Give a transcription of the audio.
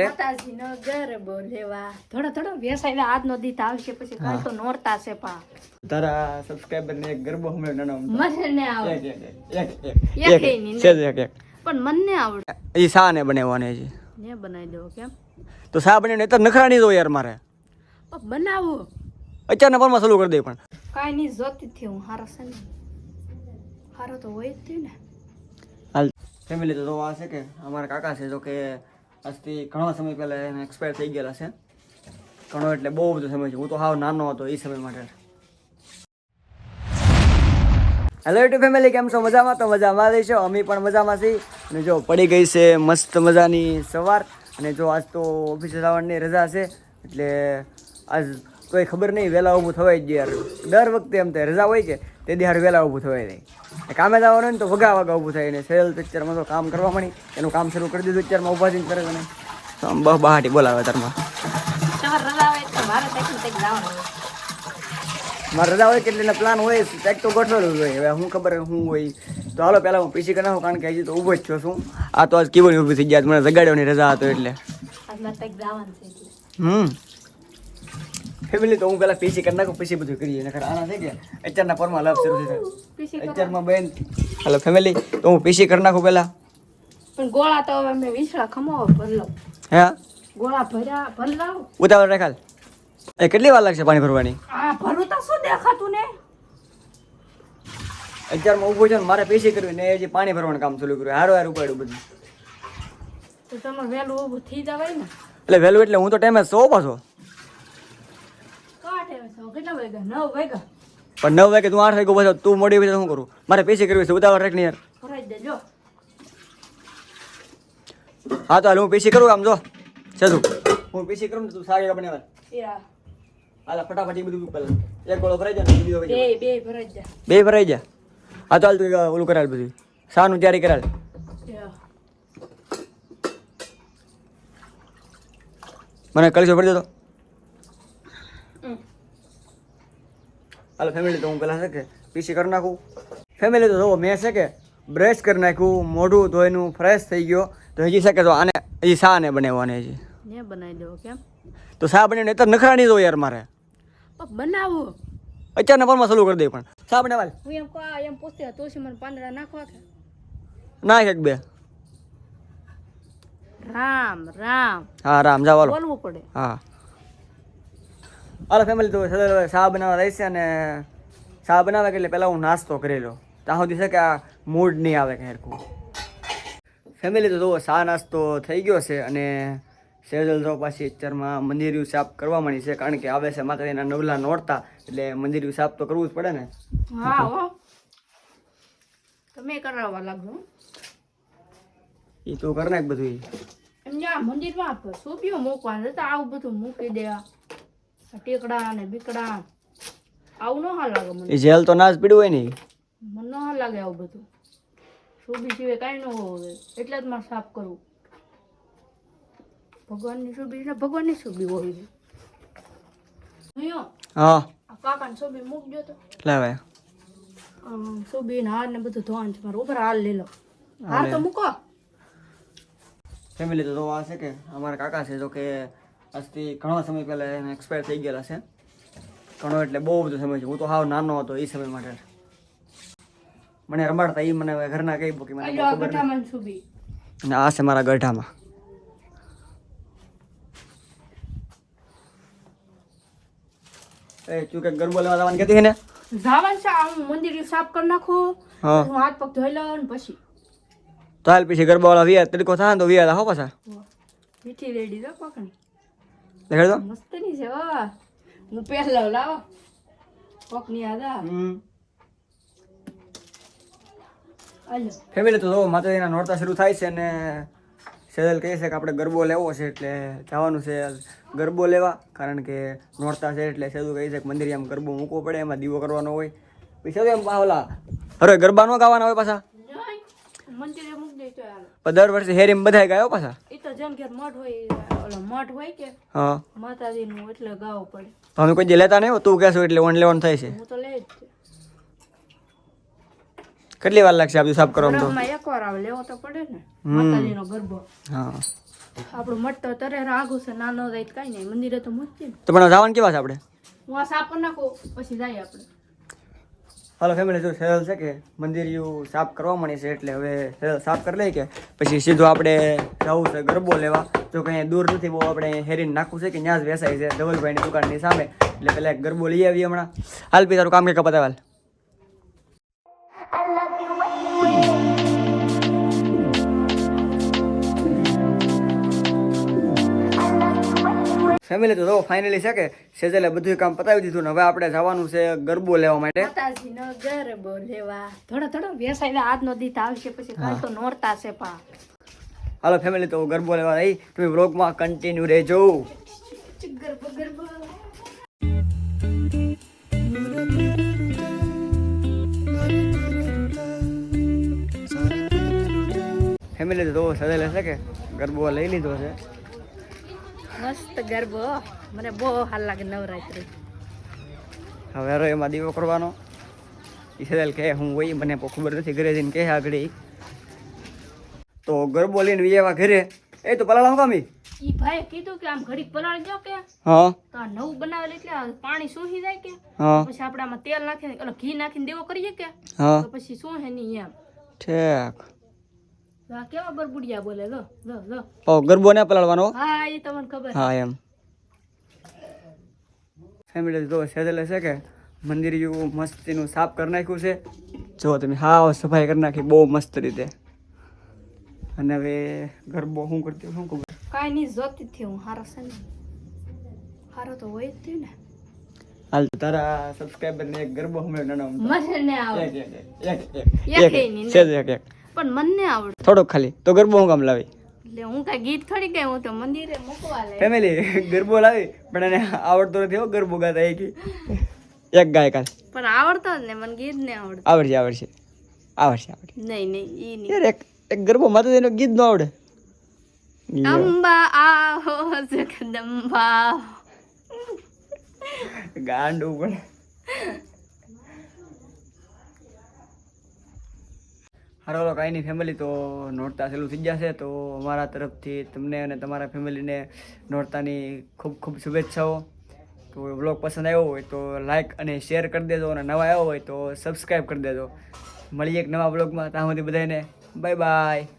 માતાજીનો ગરબો લેવા થોડો વેસાઈને આજનો દીત આવશે પછી કાલ તો નોરતા છે પા તારા સબસ્ક્રાઇબર ને એક ગરબો હમણાં નાનો મને આવડે એક પણ મને આવડે એ શા ને બનાવવાની છે ને બનાવી દો કેમ તો શા બનાવીને તો નખરા નહીં દો યાર મારે બનાવો અચાનક પરમાં ચાલુ કરી દે પણ કાઈ નહીં જોતી થી હું હારો છે ને હારો તો હોય જ છે ને હાલ ફેમિલી તો આ છે કે અમારા કાકા છે જો કે આજથી ઘણો સમય પહેલા એને એક્સપાયર થઈ ગયેલા છે ઘણો એટલે બહુ બધો સમય છે હું તો હાવ નાનો હતો એ સમય માટે હેલો યુટ્યુબ ફેમિલી કેમ છો મજામાં તો મજામાં રહીશો અમે પણ મજામાં છીએ અને જો પડી ગઈ છે મસ્ત મજાની સવાર અને જો આજ તો ઓફિસે જવાની રજા છે એટલે આજ કોઈ ખબર નહીં વહેલા ઊભું થવાય જ યાર દર વખતે એમ થાય રજા હોય કે તે દી હાર વહેલા ઊભું થવાય નહીં કામે જવાનું હોય ને તો વગા ઊભું થાય ને સેલ પિક્ચરમાં તો કામ કરવા મળી એનું કામ શરૂ કરી દીધું પિક્ચરમાં ઊભા થઈને કરે ને બહુ બહાટી બોલાવે તારમાં મારે રજા હોય કેટલી પ્લાન હોય કંઈક તો ગોઠવેલું હોય હવે હું ખબર શું હોય તો હાલો પહેલાં હું પીસી કરી નાખું કારણ કે હજી તો ઊભો જ છું શું આ તો આજ કેવું ઊભી થઈ ગયા મને જગાડવાની રજા હતો એટલે ફેમિલી તો હું પેલા પીસી કરી નાખું પછી બધું કરીએ નકર આના થઈ ગયા અત્યારના પરમાં લવ શરૂ થઈ જાય અત્યારમાં બેન હાલો ફેમિલી તો હું પીસી કરી નાખું પેલા પણ ગોળા તો હવે મેં વિસળા ખમાવો ભરલો હે ગોળા ભરલાવ ઉતાવળ રાખાલ એ કેટલી વાર લાગશે પાણી ભરવાની આ ભરું તો શું દેખાતું ને અત્યારમાં ઊભો છે ને મારે પીસી કરવી ને હજી પાણી ભરવાનું કામ ચાલુ કર્યું હારો હાર ઉપાડ્યું બધું તો તમે વહેલું ઊભું થઈ જવાય ને એટલે વહેલું એટલે હું તો ટાઈમે સો પાછો કેટલા વાગ્યા 9 વાગ્યા પણ 9 વાગે તું 8 વાગે પાછો તું મોડી પછી શું કરું મારે પીસી કરવી છે ઉતાવળ રાખ ને યાર ભરાઈ દેજો હા તો હાલ હું પીસી કરું આમ જો સાધુ હું પીસી કરું ને તું સારી બનાવવા હાલ ફટાફટ બધું પેલા એક ગોળો ભરાઈ જાય ને બીજો બે ભરાઈ જાય બે ભરાઈ જાય હા તો હાલ તું ઓલું કરાલ બધું શાનું તૈયારી કરાલ મને કલશો ભરી દો હાલો ફેમિલી તો હું પેલા છે કે પીસી કરી નાખું ફેમિલી તો જો મેં છે કે બ્રશ કરી નાખ્યું મોઢું ધોઈનું ફ્રેશ થઈ ગયો તો હજી શકે તો આને હજી શા ને બનાવવાની છે ને બનાવી દો કેમ તો શા બનાવીને તો નખરા નહીં દો યાર મારે બનાવો અચાનક પરમાં ચાલુ કરી દે પણ શા બનાવાલ હું એમ પૂછતી તુલસી મને પાંદડા નાખવા કે નાખ એક બે રામ રામ હા રામ જાવ હાલો બોલવું પડે હા હાલો ફેમિલી તો શા બનાવવા રહેશે અને શા બનાવે એટલે પહેલાં હું નાસ્તો કરી લો ત્યાં સુધી છે કે આ મૂડ નહીં આવે કે હેરખું ફેમિલી તો જુઓ શા નાસ્તો થઈ ગયો છે અને સેજલ તો પાછી પિક્ચરમાં મંદિર સાફ કરવા માંડી છે કારણ કે આવે છે માતાજીના નવલા નોરતા એટલે મંદિર સાફ તો કરવું જ પડે ને હા હો તમે કરાવવા લાગો એ તો કરી નાખ બધું એમ જા મંદિરમાં સોપીઓ મૂકવાનું તો આવું બધું મૂકી દે ટેકડા ને બીકડા આવું ન હા લાગે મને એ જેલ તો નાશ પીડ્યું હોય ને મને ન હા લાગે આવું બધું સુબી સિવાય કાંઈ ન હોય એટલે જ મારે સાફ કરવું ભગવાનની સુબી ને ભગવાનની સુબી હોય હા કાકાને સુબી મૂકજો તો લાવે સુબી ને હાર ને બધું ધોવાનું છે મારે ઉપર હાર લઈ લો હાર તો મૂકો ફેમિલી તો આ છે કે અમારા કાકા છે જો કે આજથી ઘણો સમય પહેલા એને એક્સપાયર થઈ ગયેલા છે ઘણો એટલે બહુ બધો સમય છે હું તો હાવ નાનો હતો એ સમય માટે મને રમાડતા એ મને ઘરના કહી કે મને ગઠામાં સુબી અને આ છે મારા ગઢામાં એ તું કે ગરબો લેવા જવાની કહેતી છે ને જાવન છે હું મંદિર સાફ કરી નાખું હું હાથ પગ ધોઈ લઉં પછી તો હાલ પછી ગરબા વાળા વિયા તરીકો થાય ને તો વિયા હો પાછા મીઠી રેડી દો પકડી દેખાડ દો મસ્ત ની છે વાહ હું પહેલા લાવો પકની આદા આલો ફેમિલી તો જો માતાજીના નોરતા શરૂ થાય છે અને સેજલ કહે છે કે આપણે ગરબો લેવો છે એટલે જવાનું છે ગરબો લેવા કારણ કે નોરતા છે એટલે સેજુ કહે છે કે મંદિરે આમ ગરબો મૂકવો પડે એમાં દીવો કરવાનો હોય પછી સેજુ એમ ઓલા અરે ગરબા નો ગાવાના હોય પાછા મંદિરે મૂક દે તો યાર પણ દર વર્ષે હેરીમ બધા ગાયો પાછા એ તો જેમ કે મઠ હોય ઓલો મઠ હોય કે હા માતાજીનું એટલે ગાવું પડે અમે કોઈ જે લેતા નહીં તું કહેશો એટલે ઓન લેવાનું થાય છે હું તો લે જ કેટલી વાર લાગશે આ બધું સાફ કરવામાં તો એકવાર આવે લેવો તો પડે ને માતાજીનો ગરબો હા આપણું મટ તો તરે આગું છે નાનો જાય તો કાંઈ નહીં મંદિરે તો મૂકીએ ને તો પણ જવાનું કેવા છે આપણે હું આ સાફ કરી નાખું પછી જાય આપણે હાલો ફેમિલી જો સેરલ છે કે મંદિરિયું સાફ કરવા મળી છે એટલે હવે સેરલ સાફ કરી લઈએ કે પછી સીધું આપણે જવું છે ગરબો લેવા જો કંઈ દૂર નથી બહુ આપણે હેરીને નાખવું છે કે ત્યાં જ વેસાય છે ધવલભાઈની દુકાનની સામે એટલે પહેલાં એક ગરબો લઈ આવીએ હમણાં હાલ પી તારું કામ કે કપાતા હાલ ફેમિલી તો જો ફાઇનલી છે કે સેજલે બધું કામ પતાવી દીધું ને હવે આપણે જવાનું છે ગરબો લેવા માટે માતાજીનો ગરબો લેવા થોડો વેસાઈને આજનો દીત આવશે પછી કાલ તો નોરતા છે પા હાલો ફેમિલી તો ગરબો લેવા રહી તમે વ્લોગમાં કન્ટિન્યુ રહેજો ગરબો ફેમિલી તો સેજલે છે કે ગરબો લઈ લીધો છે મસ્ત ગરબો મને બહુ હાલ લાગે નવરાત્રી હવે રો એમાં દીવો કરવાનો એ સેજલ કહે હું હોય મને ખબર નથી ઘરે જઈને કહે આગળ તો ગરબો લઈને એવા ઘરે એ તો પલાળા હું કામી ઈ ભાઈ કીધું કે આમ ઘડીક પલાળ ગયો કે હા તો આ નવું બનાવેલ એટલે પાણી સૂહી જાય કે હા પછી આપણે આમાં તેલ નાખીને ઓલો ઘી નાખીને દેવો કરીએ કે હા તો પછી શું હે નહીં એમ ઠીક આ કેવા બરબુડિયા બોલે લો લો લો ઓ ગરબો ને પલાળવાનો હા એ તમને ખબર હા એમ ફેમિલી તો સેજલે છે કે મંદિર જેવું મસ્તીનું સાફ કરી નાખ્યું છે જો તમે હા સફાઈ કરી નાખી બહુ મસ્ત રીતે અને હવે ગરબો શું કરતી શું ખબર કાંઈ નહીં જોતી થી હું હારો છે ને હારો તો હોય જ થયું ને હાલ તારા સબસ્ક્રાઇબર ને એક ગરબો હમણાં નાનો મને ને આવડે એક સેજ એક પણ મને આવડે થોડોક ખાલી તો ગરબો હું કામ લાવી એટલે હું કાંઈ ગીત થોડી ગઈ હું તો મંદિરે મૂકવા લે ફેમિલી ગરબો લાવી પણ એને આવડતો નથી હો ગરબો ગાતા એક ગાય કાલ પણ આવડતો જ ને મને ગીત ને આવડતું આવડશે નહીં ઈ નહીં યાર એક ગરબો માતાજીનો ગીત ન આવડે અંબા આહો જગદંબા ગાંડું પણ હારો કાંઈ નહીં ફેમિલી તો નોરતા ચાલુ થઈ જશે તો અમારા તરફથી તમને અને તમારા ફેમિલીને નોરતાની ખૂબ ખૂબ શુભેચ્છાઓ તો બ્લોગ પસંદ આવ્યો હોય તો લાઈક અને શેર કરી દેજો અને નવા આવ્યો હોય તો સબસ્ક્રાઈબ કરી દેજો મળીએ એક નવા બ્લોગમાં ત્યાં સુધી બધાને બાય બાય